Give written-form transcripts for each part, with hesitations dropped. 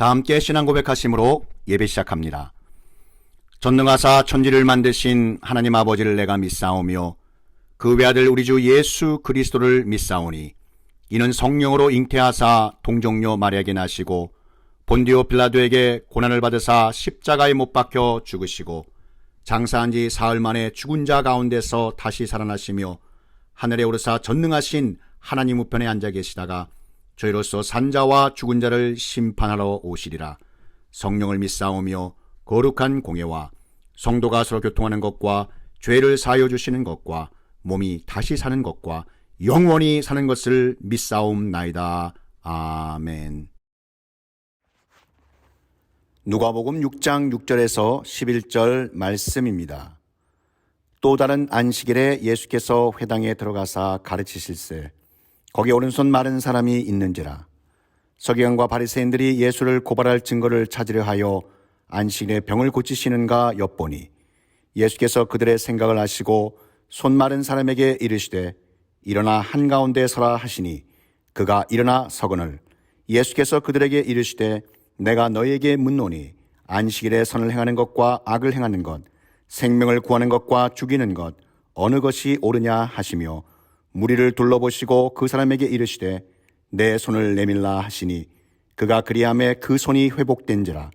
다 함께 신앙 고백하심으로 예배 시작합니다. 전능하사 천지를 만드신 하나님 아버지를 내가 믿사오며 그 외아들 우리 주 예수 그리스도를 믿사오니 이는 성령으로 잉태하사 동정녀 마리아에게 나시고 본디오 빌라도에게 고난을 받으사 십자가에 못 박혀 죽으시고 장사한 지 사흘 만에 죽은 자 가운데서 다시 살아나시며 하늘에 오르사 전능하신 하나님 우편에 앉아 계시다가 저희로서 산자와 죽은 자를 심판하러 오시리라. 성령을 믿사오며 거룩한 공예와 성도가 서로 교통하는 것과 죄를 사하여 주시는 것과 몸이 다시 사는 것과 영원히 사는 것을 믿사옵나이다. 아멘. 누가복음 6장 6절에서 11절 말씀입니다. 또 다른 안식일에 예수께서 회당에 들어가사 가르치실세 거기 오른손 마른 사람이 있는지라. 서기관과 바리새인들이 예수를 고발할 증거를 찾으려 하여 안식일에 병을 고치시는가 엿보니 예수께서 그들의 생각을 아시고 손 마른 사람에게 이르시되 일어나 한가운데 서라 하시니 그가 일어나 서거늘 예수께서 그들에게 이르시되 내가 너희에게 묻노니 안식일에 선을 행하는 것과 악을 행하는 것 생명을 구하는 것과 죽이는 것 어느 것이 옳으냐 하시며 무리를 둘러보시고 그 사람에게 이르시되 내 손을 내밀라 하시니 그가 그리하매 그 손이 회복된지라.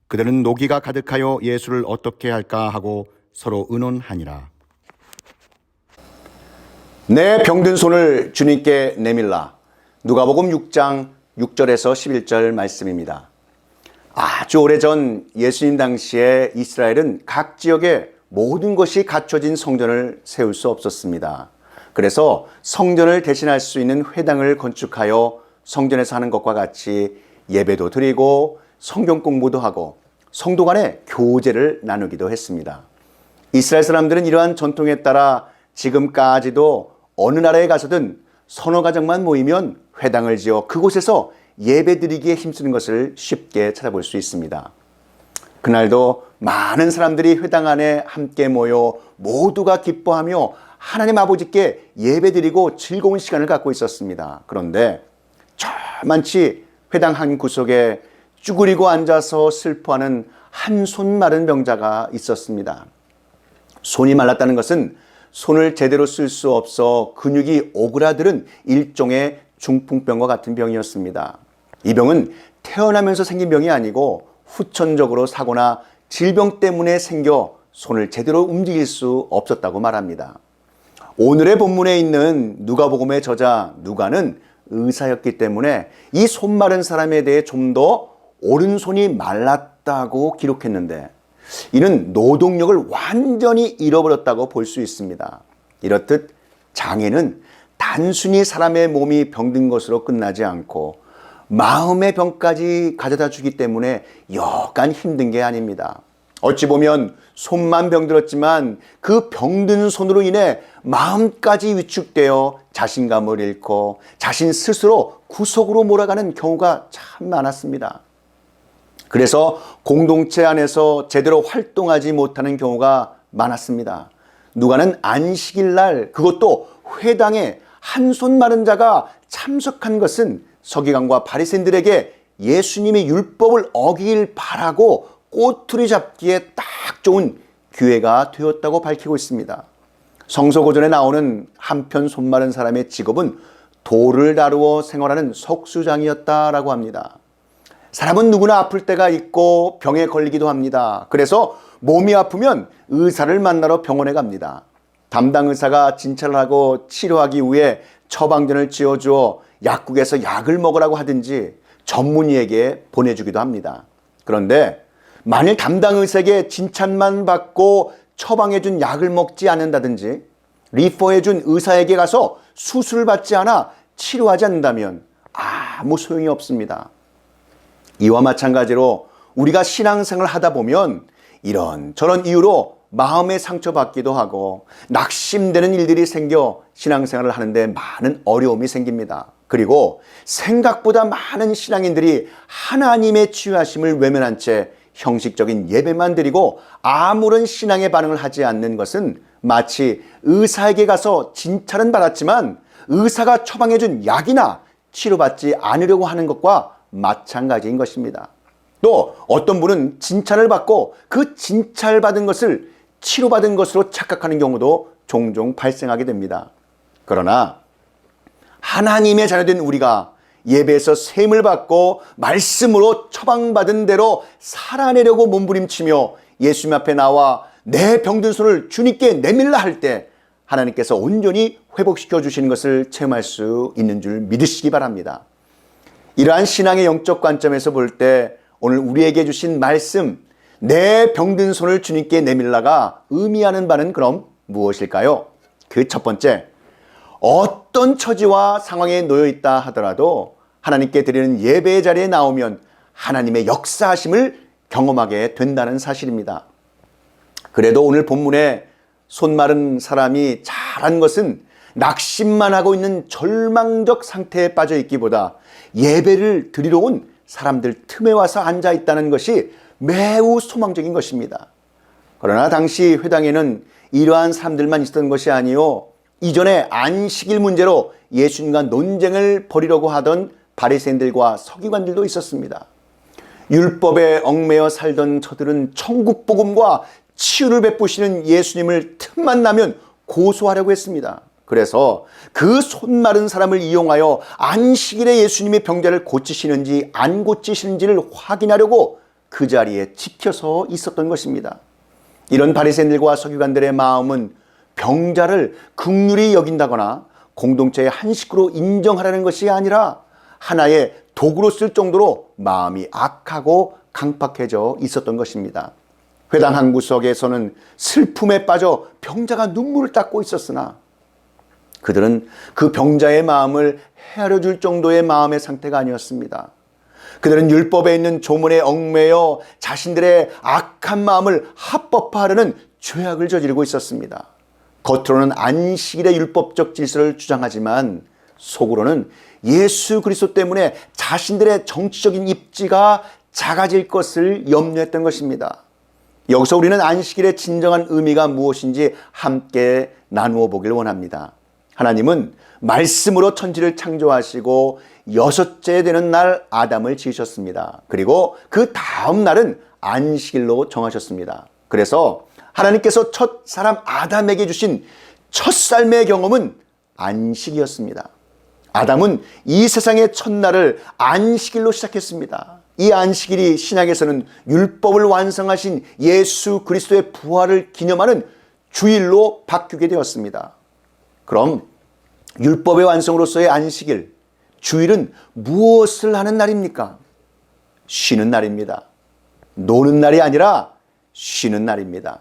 그들은 노기가 가득하여 예수를 어떻게 할까 하고 서로 의논하니라. 내 병든 손을 주님께 내밀라. 누가복음 6장 6절에서 11절 말씀입니다. 아주 오래전 예수님 당시에 이스라엘은 각 지역에 모든 것이 갖춰진 성전을 세울 수 없었습니다. 그래서 성전을 대신할 수 있는 회당을 건축하여 성전에서 하는 것과 같이 예배도 드리고 성경 공부도 하고 성도 간에 교제를 나누기도 했습니다. 이스라엘 사람들은 이러한 전통에 따라 지금까지도 어느 나라에 가서든 서너 가정만 모이면 회당을 지어 그곳에서 예배 드리기에 힘쓰는 것을 쉽게 찾아볼 수 있습니다. 그날도 많은 사람들이 회당 안에 함께 모여 모두가 기뻐하며 하나님 아버지께 예배드리고 즐거운 시간을 갖고 있었습니다. 그런데 저만치 회당 한 구석에 쭈그리고 앉아서 슬퍼하는 한 손 마른 병자가 있었습니다. 손이 말랐다는 것은 손을 제대로 쓸 수 없어 근육이 오그라들은 일종의 중풍병과 같은 병이었습니다. 이 병은 태어나면서 생긴 병이 아니고 후천적으로 사고나 질병 때문에 생겨 손을 제대로 움직일 수 없었다고 말합니다. 오늘의 본문에 있는 누가복음의 저자 누가는 의사였기 때문에 이 손 마른 사람에 대해 좀 더 오른손이 말랐다고 기록했는데 이는 노동력을 완전히 잃어버렸다고 볼 수 있습니다. 이렇듯 장애는 단순히 사람의 몸이 병든 것으로 끝나지 않고 마음의 병까지 가져다 주기 때문에 여간 힘든 게 아닙니다. 어찌 보면 손만 병들었지만 그 병든 손으로 인해 마음까지 위축되어 자신감을 잃고 자신 스스로 구석으로 몰아가는 경우가 참 많았습니다. 그래서 공동체 안에서 제대로 활동하지 못하는 경우가 많았습니다. 누가는 안식일 날 그것도 회당에 한 손 마른 자가 참석한 것은 서기관과 바리새인들에게 예수님의 율법을 어기길 바라고 꼬투리 잡기에 딱 좋은 기회가 되었다고 밝히고 있습니다. 성서고전에 나오는 한편 손 마른 사람의 직업은 돌을 다루어 생활하는 석수장이었다라고 합니다. 사람은 누구나 아플 때가 있고 병에 걸리기도 합니다. 그래서 몸이 아프면 의사를 만나러 병원에 갑니다. 담당 의사가 진찰을 하고 치료하기 위해 처방전을 지어주어 약국에서 약을 먹으라고 하든지 전문의에게 보내주기도 합니다. 그런데 만일 담당 의사에게 진찰만 받고 처방해준 약을 먹지 않는다든지 리퍼해준 의사에게 가서 수술을 받지 않아 치료하지 않는다면 아무 소용이 없습니다. 이와 마찬가지로 우리가 신앙생활을 하다 보면 이런저런 이유로 마음에 상처받기도 하고 낙심되는 일들이 생겨 신앙생활을 하는데 많은 어려움이 생깁니다. 그리고 생각보다 많은 신앙인들이 하나님의 치유하심을 외면한 채 형식적인 예배만 드리고 아무런 신앙의 반응을 하지 않는 것은 마치 의사에게 가서 진찰은 받았지만 의사가 처방해준 약이나 치료받지 않으려고 하는 것과 마찬가지인 것입니다. 또 어떤 분은 칭찬을 받고 그 칭찬받은 것을 치료받은 것으로 착각하는 경우도 종종 발생하게 됩니다. 그러나 하나님의 자녀된 우리가 예배에서 셈을 받고 말씀으로 처방받은 대로 살아내려고 몸부림치며 예수님 앞에 나와 내 병든 손을 주님께 내밀라 할 때 하나님께서 온전히 회복시켜 주시는 것을 체험할 수 있는 줄 믿으시기 바랍니다. 이러한 신앙의 영적 관점에서 볼 때 오늘 우리에게 주신 말씀, 내 병든 손을 주님께 내밀라가 의미하는 바는 그럼 무엇일까요? 그 첫 번째, 어떤 처지와 상황에 놓여 있다 하더라도 하나님께 드리는 예배의 자리에 나오면 하나님의 역사하심을 경험하게 된다는 사실입니다. 그래도 오늘 본문에 손 마른 사람이 잘한 것은 낙심만 하고 있는 절망적 상태에 빠져 있기보다 예배를 드리러 온 사람들 틈에 와서 앉아 있다는 것이 매우 소망적인 것입니다. 그러나 당시 회당에는 이러한 사람들만 있었던 것이 아니요, 이전에 안식일 문제로 예수님과 논쟁을 벌이려고 하던 바리새인들과 서기관들도 있었습니다. 율법에 얽매여 살던 저들은 천국 복음과 치유를 베푸시는 예수님을 틈만 나면 고소하려고 했습니다. 그래서 그 손 마른 사람을 이용하여 안식일에 예수님의 병자를 고치시는지 안 고치시는지를 확인하려고 그 자리에 지켜서 있었던 것입니다. 이런 바리새인들과 서기관들의 마음은 병자를 긍휼히 여긴다거나 공동체의 한 식구로 인정하라는 것이 아니라 하나의 도구로 쓸 정도로 마음이 악하고 강팍해져 있었던 것입니다. 회당 한 구석에서는 슬픔에 빠져 병자가 눈물을 닦고 있었으나 그들은 그 병자의 마음을 헤아려 줄 정도의 마음의 상태가 아니었습니다. 그들은 율법에 있는 조문에 얽매여 자신들의 악한 마음을 합법화하려는 죄악을 저지르고 있었습니다. 겉으로는 안식일의 율법적 질서를 주장하지만 속으로는 예수 그리스도 때문에 자신들의 정치적인 입지가 작아질 것을 염려했던 것입니다. 여기서 우리는 안식일의 진정한 의미가 무엇인지 함께 나누어 보길 원합니다. 하나님은 말씀으로 천지를 창조하시고 여섯째 되는 날 아담을 지으셨습니다. 그리고 그 다음 날은 안식일로 정하셨습니다. 그래서 하나님께서 첫 사람 아담에게 주신 첫 삶의 경험은 안식이었습니다. 아담은 이 세상의 첫날을 안식일로 시작했습니다. 이 안식일이 신약에서는 율법을 완성하신 예수 그리스도의 부활을 기념하는 주일로 바뀌게 되었습니다. 그럼 율법의 완성으로서의 안식일, 주일은 무엇을 하는 날입니까? 쉬는 날입니다. 노는 날이 아니라 쉬는 날입니다.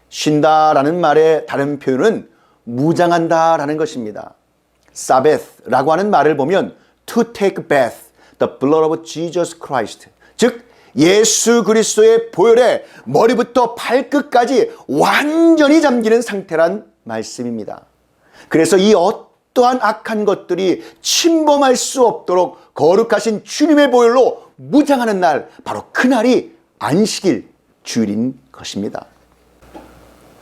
쉰다라는 말의 다른 표현은 무장한다라는 것입니다. 사베스라고 하는 말을 보면 to take bath, the blood of Jesus Christ, 즉 예수 그리스도의 보혈에 머리부터 발끝까지 완전히 잠기는 상태란 말씀입니다. 그래서 이 어떠한 악한 것들이 침범할 수 없도록 거룩하신 주님의 보혈로 무장하는 날, 바로 그날이 안식일, 주일인 것입니다.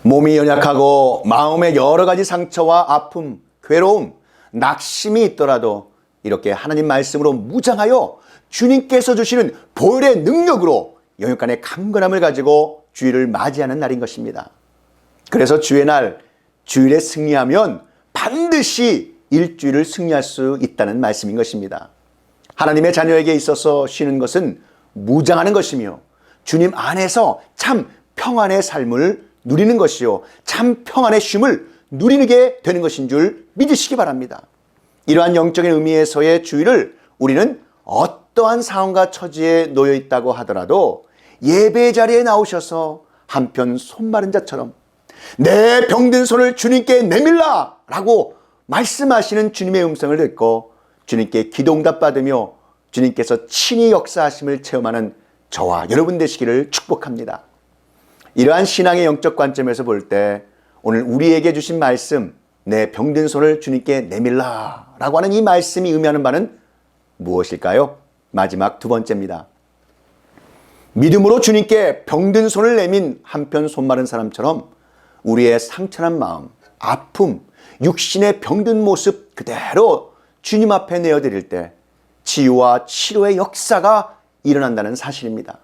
몸이 연약하고 마음의 여러 가지 상처와 아픔, 괴로움, 낙심이 있더라도 이렇게 하나님 말씀으로 무장하여 주님께서 주시는 보혈의 능력으로 영육간의 강건함을 가지고 주일을 맞이하는 날인 것입니다. 그래서 주의 날, 주일에 승리하면 반드시 일주일을 승리할 수 있다는 말씀인 것입니다. 하나님의 자녀에게 있어서 쉬는 것은 무장하는 것이며 주님 안에서 참 평안의 삶을 누리는 것이요, 참 평안의 쉼을 누리게 되는 것인 줄 믿으시기 바랍니다. 이러한 영적인 의미에서의 주일을 우리는 어떠한 상황과 처지에 놓여 있다고 하더라도 예배 자리에 나오셔서 한편 손 마른 자처럼 내 병든 손을 주님께 내밀라 라고 말씀하시는 주님의 음성을 듣고 주님께 기도응답 받으며 주님께서 친히 역사하심을 체험하는 저와 여러분 되시기를 축복합니다. 이러한 신앙의 영적 관점에서 볼 때 오늘 우리에게 주신 말씀, 내 병든 손을 주님께 내밀라 라고 하는 이 말씀이 의미하는 바는 무엇일까요? 마지막 두 번째입니다. 믿음으로 주님께 병든 손을 내민 한편 손 마른 사람처럼 우리의 상처난 마음, 아픔, 육신의 병든 모습 그대로 주님 앞에 내어드릴 때 치유와 치료의 역사가 일어난다는 사실입니다.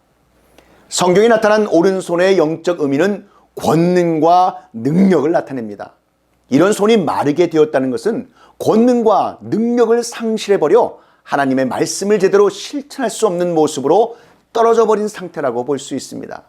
성경에 나타난 오른손의 영적 의미는 권능과 능력을 나타냅니다. 이런 손이 마르게 되었다는 것은 권능과 능력을 상실해버려 하나님의 말씀을 제대로 실천할 수 없는 모습으로 떨어져 버린 상태라고 볼 수 있습니다.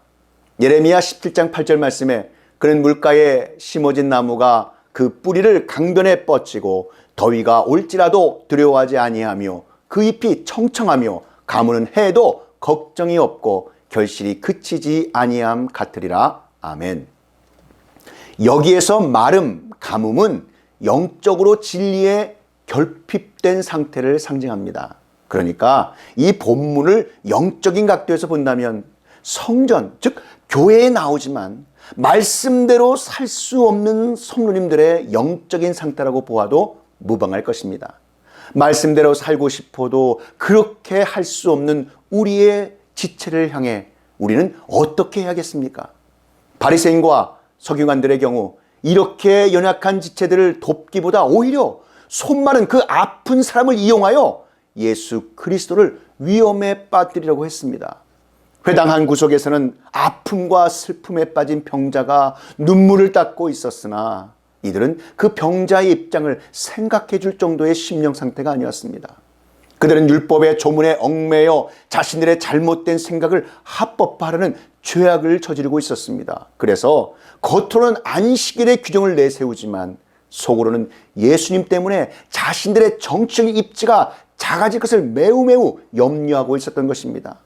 예레미야 17장 8절 말씀에 그는 물가에 심어진 나무가 그 뿌리를 강변에 뻗치고 더위가 올지라도 두려워하지 아니하며 그 잎이 청청하며 가무는 해도 걱정이 없고 결실이 그치지 아니함 같으리라. 아멘. 여기에서 마름, 가뭄은 영적으로 진리에 결핍된 상태를 상징합니다. 그러니까 이 본문을 영적인 각도에서 본다면 성전, 즉 교회에 나오지만 말씀대로 살 수 없는 성도님들의 영적인 상태라고 보아도 무방할 것입니다. 말씀대로 살고 싶어도 그렇게 할 수 없는 우리의 지체를 향해 우리는 어떻게 해야겠습니까? 바리새인과 서기관들의 경우 이렇게 연약한 지체들을 돕기보다 오히려 손 마른 그 아픈 사람을 이용하여 예수 그리스도를 위험에 빠뜨리려고 했습니다. 회당 한 구석에서는 아픔과 슬픔에 빠진 병자가 눈물을 닦고 있었으나 이들은 그 병자의 입장을 생각해 줄 정도의 심령 상태가 아니었습니다. 그들은 율법의 조문에 얽매여 자신들의 잘못된 생각을 합법화하려는 죄악을 저지르고 있었습니다. 그래서 겉으로는 안식일의 규정을 내세우지만 속으로는 예수님 때문에 자신들의 정치적인 입지가 작아질 것을 매우 염려하고 있었던 것입니다.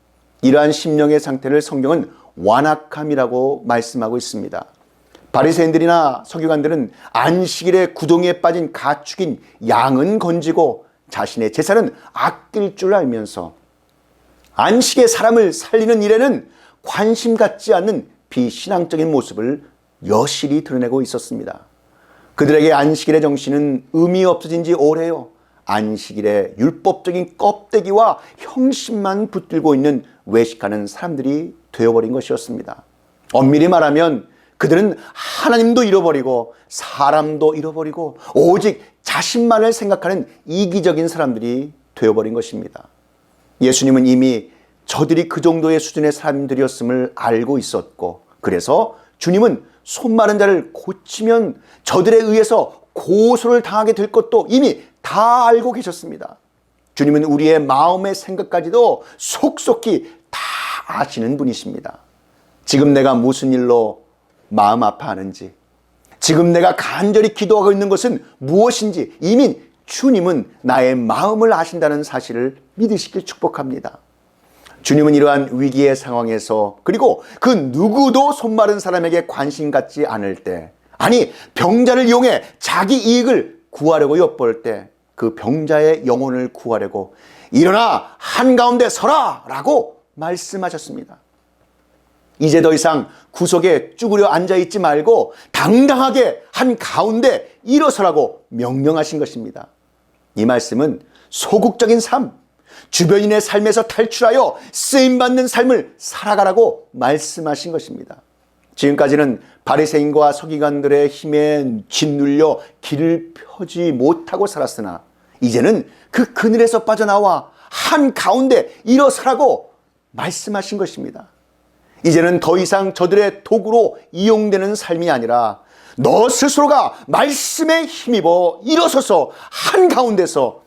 이러한 심령의 상태를 성경은 완악함이라고 말씀하고 있습니다. 바리새인들이나 서기관들은 안식일의 구덩이에 빠진 가축인 양은 건지고 자신의 제사는 아낄 줄 알면서 안식의 사람을 살리는 일에는 관심 갖지 않는 비신앙적인 모습을 여실히 드러내고 있었습니다. 그들에게 안식일의 정신은 의미 없어진 지 오래요. 안식일의 율법적인 껍데기와 형식만 붙들고 있는 외식하는 사람들이 되어버린 것이었습니다. 엄밀히 말하면 그들은 하나님도 잃어버리고 사람도 잃어버리고 오직 자신만을 생각하는 이기적인 사람들이 되어버린 것입니다. 예수님은 이미 저들이 그 정도의 수준의 사람들이었음을 알고 있었고 그래서 주님은 손 마른 자를 고치면 저들에 의해서 고소를 당하게 될 것도 이미 다 알고 계셨습니다. 주님은 우리의 마음의 생각까지도 속속히 다 아시는 분이십니다. 지금 내가 무슨 일로 마음 아파하는지, 지금 내가 간절히 기도하고 있는 것은 무엇인지 이미 주님은 나의 마음을 아신다는 사실을 믿으시길 축복합니다. 주님은 이러한 위기의 상황에서 그리고 그 누구도 손 마른 사람에게 관심 갖지 않을 때, 아니 병자를 이용해 자기 이익을 구하려고 엿볼 때 그 병자의 영혼을 구하려고 일어나 한가운데 서라 라고 말씀하셨습니다. 이제 더 이상 구석에 쭈그려 앉아있지 말고 당당하게 한가운데 일어서라고 명령하신 것입니다. 이 말씀은 소극적인 삶, 주변인의 삶에서 탈출하여 쓰임받는 삶을 살아가라고 말씀하신 것입니다. 지금까지는 바리새인과 서기관들의 힘에 짓눌려 길을 펴지 못하고 살았으나 이제는 그 그늘에서 빠져나와 한가운데 일어서라고 말씀하신 것입니다. 이제는 더 이상 저들의 도구로 이용되는 삶이 아니라 너 스스로가 말씀에 힘입어 일어서서 한가운데서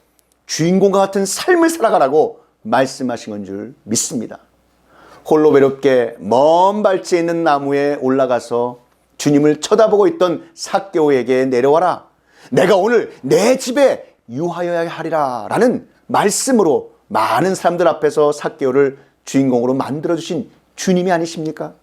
주인공과 같은 삶을 살아가라고 말씀하신 건 줄 믿습니다. 홀로 외롭게 먼 발치에 있는 나무에 올라가서 주님을 쳐다보고 있던 삭개오에게 내려와라. 내가 오늘 내 집에 유하여야 하리라 라는 말씀으로 많은 사람들 앞에서 삭개오를 주인공으로 만들어주신 주님이 아니십니까?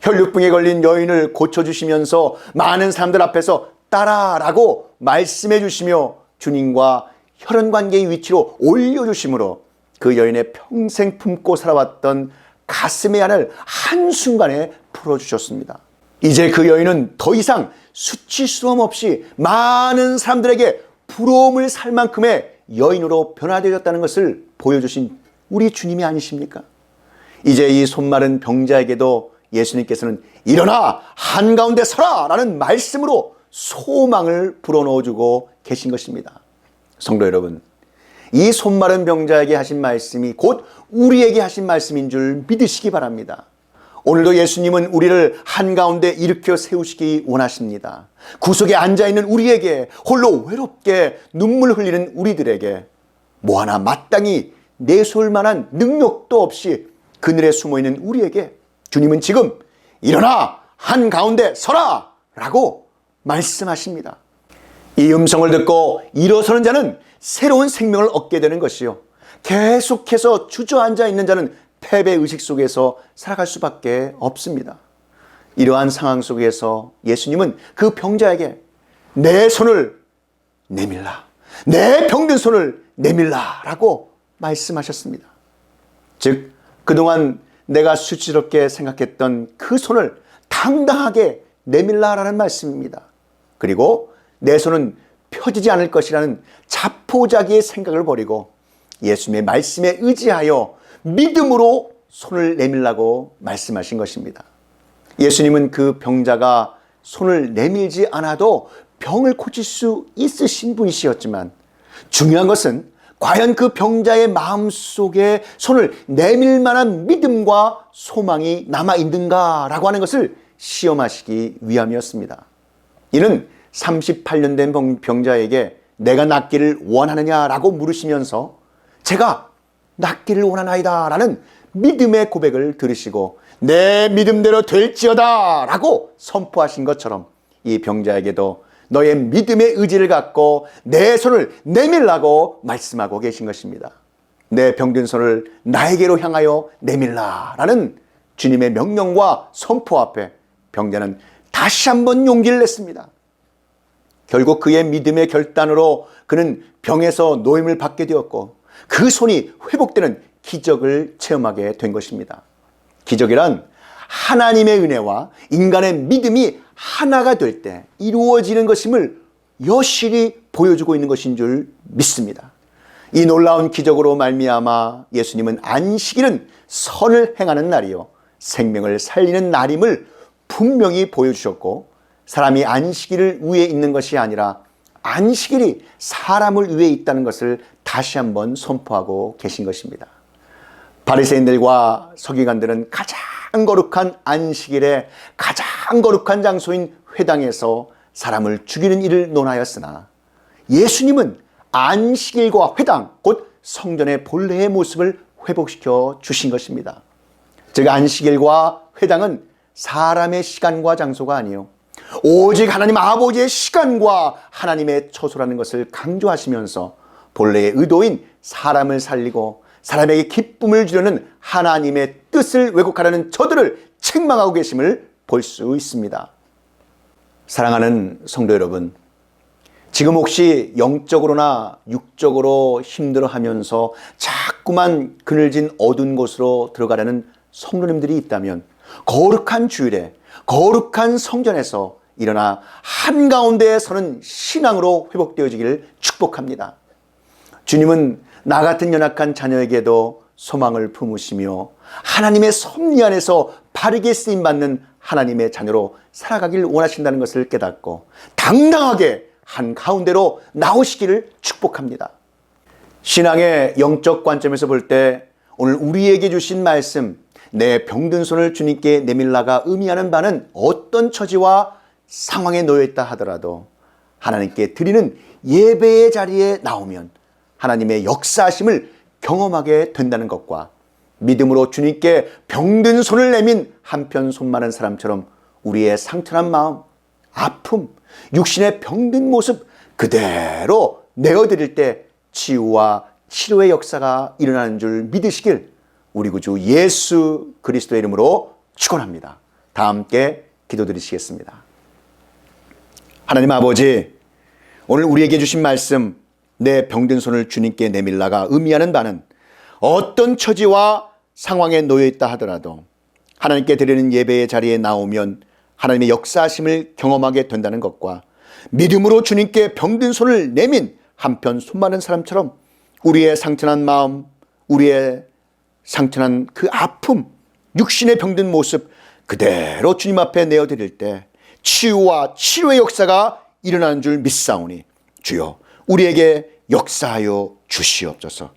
혈류병에 걸린 여인을 고쳐주시면서 많은 사람들 앞에서 따라라고 말씀해 주시며 주님과 혈연관계의 위치로 올려주심으로 그 여인의 평생 품고 살아왔던 가슴의 안을 한순간에 풀어주셨습니다. 이제 그 여인은 더 이상 수치스러움 없이 많은 사람들에게 부러움을 살 만큼의 여인으로 변화되었다는 것을 보여주신 우리 주님이 아니십니까? 이제 이 손마른 병자에게도 예수님께서는 일어나 한가운데 서라 라는 말씀으로 소망을 불어넣어주고 계신 것입니다. 성도 여러분, 이 손마른 병자에게 하신 말씀이 곧 우리에게 하신 말씀인 줄 믿으시기 바랍니다. 오늘도 예수님은 우리를 한가운데 일으켜 세우시기 원하십니다. 구석에 앉아있는 우리에게, 홀로 외롭게 눈물 흘리는 우리들에게 뭐 하나 마땅히 내세울 만한 능력도 없이 그늘에 숨어있는 우리에게 주님은 지금 일어나 한가운데 서라! 라고 말씀하십니다. 이 음성을 듣고 일어서는 자는 새로운 생명을 얻게 되는 것이요, 계속해서 주저앉아 있는 자는 패배의식 속에서 살아갈 수밖에 없습니다. 이러한 상황 속에서 예수님은 그 병자에게 내 손을 내밀라, 내 병든 손을 내밀라 라고 말씀하셨습니다. 즉 그동안 내가 수치스럽게 생각했던 그 손을 당당하게 내밀라라는 말씀입니다. 그리고 내 손은 펴지지 않을 것이라는 자포자기의 생각을 버리고 예수님의 말씀에 의지하여 믿음으로 손을 내밀라고 말씀하신 것입니다. 예수님은 그 병자가 손을 내밀지 않아도 병을 고칠 수 있으신 분이시었지만 중요한 것은 과연 그 병자의 마음속에 손을 내밀 만한 믿음과 소망이 남아있는가라고 하는 것을 시험하시기 위함이었습니다. 이는 38년 된 병자에게 내가 낫기를 원하느냐라고 물으시면서 제가 낫기를 원하나이다 라는 믿음의 고백을 들으시고 내 믿음대로 될지어다 라고 선포하신 것처럼 이 병자에게도 너의 믿음의 의지를 갖고 내 손을 내밀라고 말씀하고 계신 것입니다. 내 병든 손을 나에게로 향하여 내밀라 라는 주님의 명령과 선포 앞에 병자는 다시 한번 용기를 냈습니다. 결국 그의 믿음의 결단으로 그는 병에서 노임을 받게 되었고 그 손이 회복되는 기적을 체험하게 된 것입니다. 기적이란 하나님의 은혜와 인간의 믿음이 하나가 될 때 이루어지는 것임을 여실히 보여주고 있는 것인 줄 믿습니다. 이 놀라운 기적으로 말미암아 예수님은 안식일은 선을 행하는 날이요 생명을 살리는 날임을 분명히 보여주셨고, 사람이 안식일을 위해 있는 것이 아니라 안식일이 사람을 위해 있다는 것을 다시 한번 선포하고 계신 것입니다. 바리새인들과 서기관들은 가장 거룩한 안식일에 가장 거룩한 장소인 회당에서 사람을 죽이는 일을 논하였으나 예수님은 안식일과 회당, 곧 성전의 본래의 모습을 회복시켜 주신 것입니다. 즉 안식일과 회당은 사람의 시간과 장소가 아니요 오직 하나님 아버지의 시간과 하나님의 처소라는 것을 강조하시면서 본래의 의도인 사람을 살리고 사람에게 기쁨을 주려는 하나님의 뜻을 왜곡하려는 저들을 책망하고 계심을 볼 수 있습니다. 사랑하는 성도 여러분, 지금 혹시 영적으로나 육적으로 힘들어하면서 자꾸만 그늘진 어두운 곳으로 들어가려는 성도님들이 있다면 거룩한 주일에 거룩한 성전에서 일어나 한가운데 서는 신앙으로 회복되어지기를 축복합니다. 주님은 나 같은 연약한 자녀에게도 소망을 품으시며 하나님의 섭리 안에서 바르게 쓰임받는 하나님의 자녀로 살아가길 원하신다는 것을 깨닫고 당당하게 한가운데로 나오시기를 축복합니다. 신앙의 영적 관점에서 볼 때 오늘 우리에게 주신 말씀, 내 병든 손을 주님께 내밀라가 의미하는 바는 어떤 처지와 상황에 놓여있다 하더라도 하나님께 드리는 예배의 자리에 나오면 하나님의 역사하심을 경험하게 된다는 것과 믿음으로 주님께 병든 손을 내민 한편 손 많은 사람처럼 우리의 상처난 마음, 아픔, 육신의 병든 모습 그대로 내어드릴 때 치유와 치료의 역사가 일어나는 줄 믿으시길 우리 구주 예수 그리스도의 이름으로 축원합니다. 다 함께 기도드리시겠습니다. 하나님 아버지, 오늘 우리에게 주신 말씀, 내 병든 손을 주님께 내밀라가 의미하는 바는 어떤 처지와 상황에 놓여있다 하더라도 하나님께 드리는 예배의 자리에 나오면 하나님의 역사하심을 경험하게 된다는 것과 믿음으로 주님께 병든 손을 내민 한편 손 많은 사람처럼 우리의 상처난 마음, 우리의 상처난 그 아픔, 육신의 병든 모습 그대로 주님 앞에 내어드릴 때 치유와 치료의 역사가 일어나는 줄 믿사오니 주여 우리에게 역사하여 주시옵소서.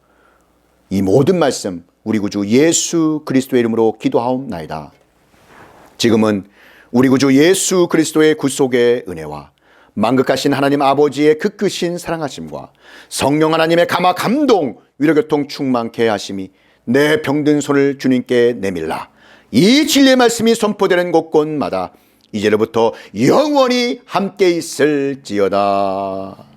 이 모든 말씀 우리 구주 예수 그리스도의 이름으로 기도하옵나이다. 지금은 우리 구주 예수 그리스도의 구속의 은혜와 만극하신 하나님 아버지의 그 크신 사랑하심과 성령 하나님의 감화 감동 위로교통 충만케 하심이 내 병든 손을 주님께 내밀라 이 진리의 말씀이 선포되는 곳곳마다 이제로부터 영원히 함께 있을지어다.